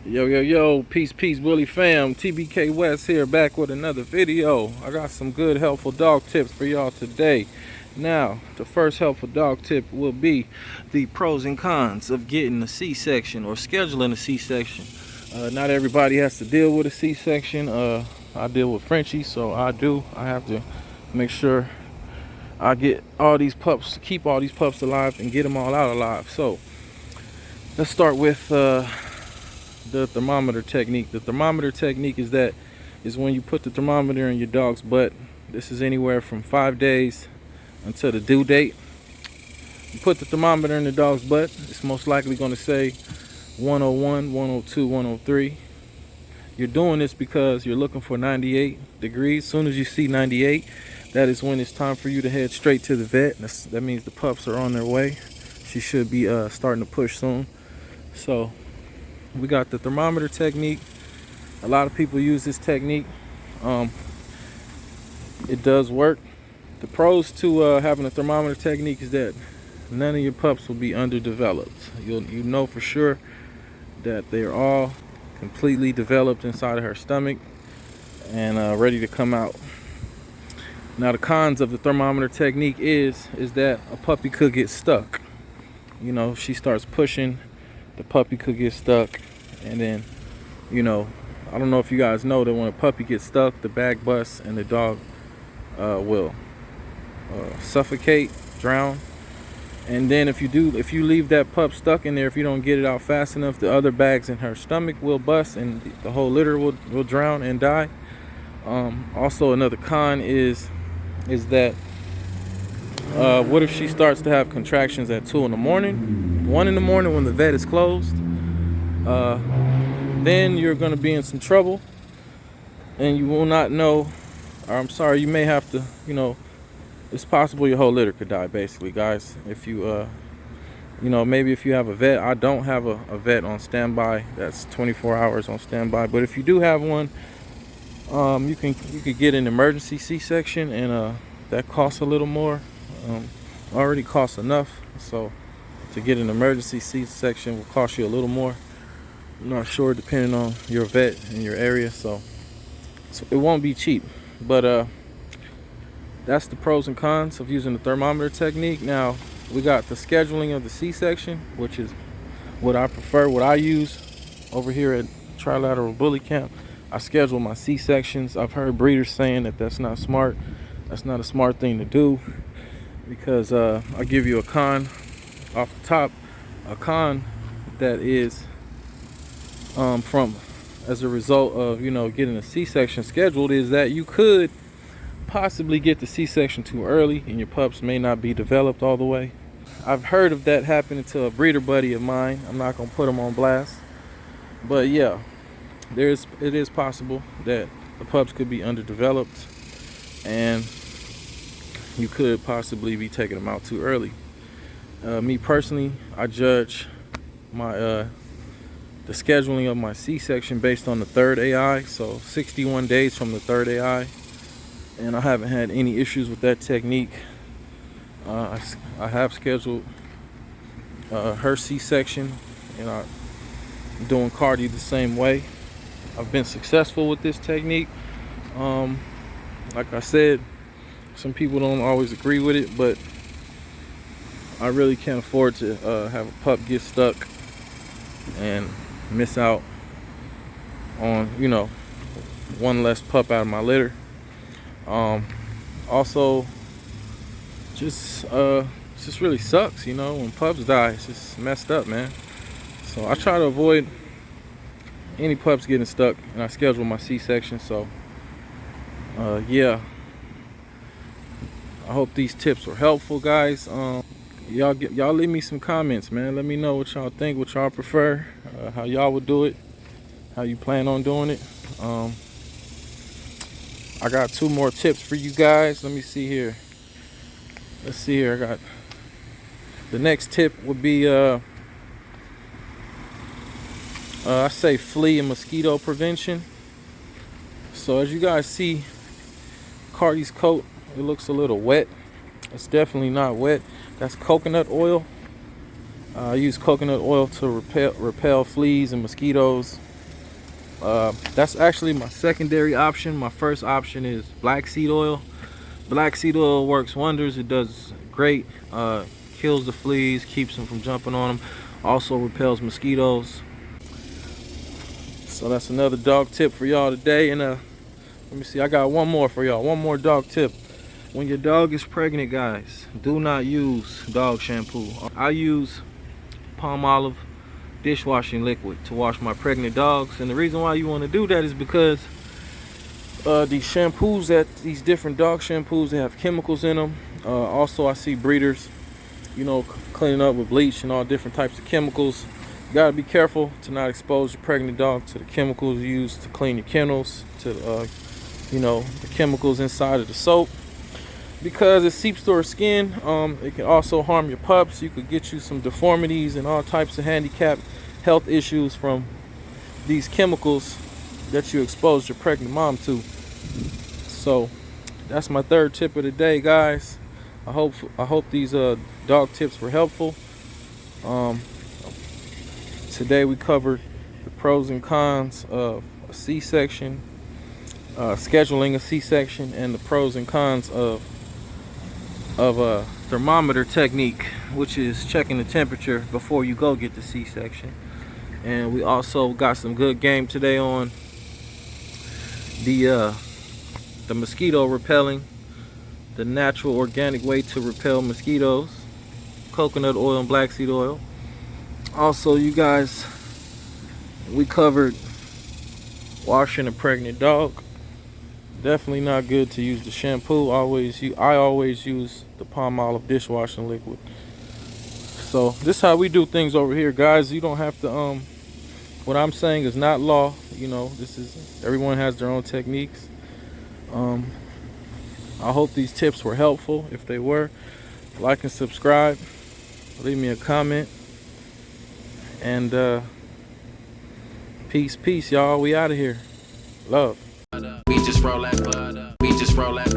Yo, peace, Willie fam. TBK Wes here, back with another video. I got some good, helpful dog tips for y'all today. Now, the first helpful dog tip will be the pros and cons of getting a C-section or scheduling a C-section. Not everybody has to deal with a C-section. I deal with Frenchies, so I have to make sure I get all these pups, keep all these pups alive and get them all out alive. So, let's start with the thermometer technique. The thermometer technique is when you put the thermometer in your dog's butt. This is anywhere from 5 days until the due date. You put the thermometer in the dog's butt, it's most likely going to say 101, 102, 103. You're doing this because you're looking for 98 degrees. As soon as you see 98, that is when it's time for you to head straight to the vet. That means the pups are on their way. She should be starting to push soon. So we got the thermometer technique. A lot of people use this technique. It does work. The pros to having a thermometer technique is that none of your pups will be underdeveloped. You know for sure that they're all completely developed inside of her stomach and ready to come out. Now the cons of the thermometer technique is that a puppy could get stuck. You know, if she starts pushing, the puppy could get stuck, and then, you know, I don't know if you guys know that when a puppy gets stuck, the bag busts and the dog will suffocate, drown. And then if you leave that pup stuck in there, if you don't get it out fast enough, the other bags in her stomach will bust and the whole litter will drown and die. Also, another con is that what if she starts to have contractions at 2 in the morning, 1 in the morning when the vet is closed? Then you're going to be in some trouble, and you will not know, or I'm sorry, you may have to, you know, it's possible your whole litter could die, basically, guys. If you, you know, maybe if you have a vet. I don't have a vet on standby that's 24 hours on standby, but if you do have one, you could get an emergency C-section, and that costs a little more. Already costs enough, so to get an emergency C-section will cost you a little more. I'm not sure, depending on your vet in your area, so it won't be cheap. But that's the pros and cons of using the thermometer technique. Now we got the scheduling of the C-section, which is what I prefer, what I use over here at Trilateral Bully Camp. I schedule my C-sections. I've heard breeders saying that that's not smart. That's not a smart thing to do, because I'll give you a con off the top. A con that is from as a result of, you know, getting a C-section scheduled is that you could possibly get the C-section too early and your pups may not be developed all the way. I've heard of that happening to a breeder buddy of mine. I'm not gonna put him on blast, but yeah, it is possible that the pups could be underdeveloped and you could possibly be taking them out too early. Me personally, I judge my the scheduling of my C-section based on the third AI, so 61 days from the third AI, and I haven't had any issues with that technique. I have scheduled her C-section, and I'm doing Cardi the same way. I've been successful with this technique. Like I said, some people don't always agree with it, but I really can't afford to have a pup get stuck and miss out on, you know, one less pup out of my litter. Also, just really sucks, you know, when pups die. It's just messed up, man. So I try to avoid any pups getting stuck, and I schedule my C-section. So yeah, I hope these tips were helpful, guys. Y'all leave me some comments, man. Let me know what y'all think, what y'all prefer, how y'all would do it, how you plan on doing it. I got 2 more tips for you guys. Let me see here. Let's see here. I got the next tip would be I say flea and mosquito prevention. So as you guys see, Cardi's coat, it looks a little wet. It's definitely not wet. That's coconut oil. I use coconut oil to repel fleas and mosquitoes That's actually my secondary option. My first option is black seed oil. Black seed oil works wonders. It does great. Kills the fleas, keeps them from jumping on them. Also repels mosquitoes. So that's another dog tip for y'all today. And let me see, I got one more for y'all. One more dog tip. When your dog is pregnant, guys, do not use dog shampoo. I use palm olive dishwashing liquid to wash my pregnant dogs. And the reason why you want to do that is because these shampoos, these different dog shampoos, they have chemicals in them. Also, I see breeders, you know, cleaning up with bleach and all different types of chemicals. You gotta be careful to not expose your pregnant dog to the chemicals used to clean your kennels, to you know, the chemicals inside of the soap, because it seeps through her skin. It can also harm your pups. You could get you some deformities and all types of handicap health issues from these chemicals that you exposed your pregnant mom to. So that's my third tip of the day, guys. I hope these dog tips were helpful. Today we covered the pros and cons of a C-section, scheduling a C-section, and the pros and cons of a thermometer technique, which is checking the temperature before you go get the C-section. And we also got some good game today on the mosquito repelling, the natural organic way to repel mosquitoes, coconut oil and black seed oil. Also, you guys, we covered washing a pregnant dog. Definitely not good to use the shampoo. I always use the palm olive dishwashing liquid. So this is how we do things over here, guys. You don't have to what I'm saying is not law. You know, this is, everyone has their own techniques. I hope these tips were helpful. If they were, like and subscribe, leave me a comment, and peace, y'all. We out of here. Love. We just roll that.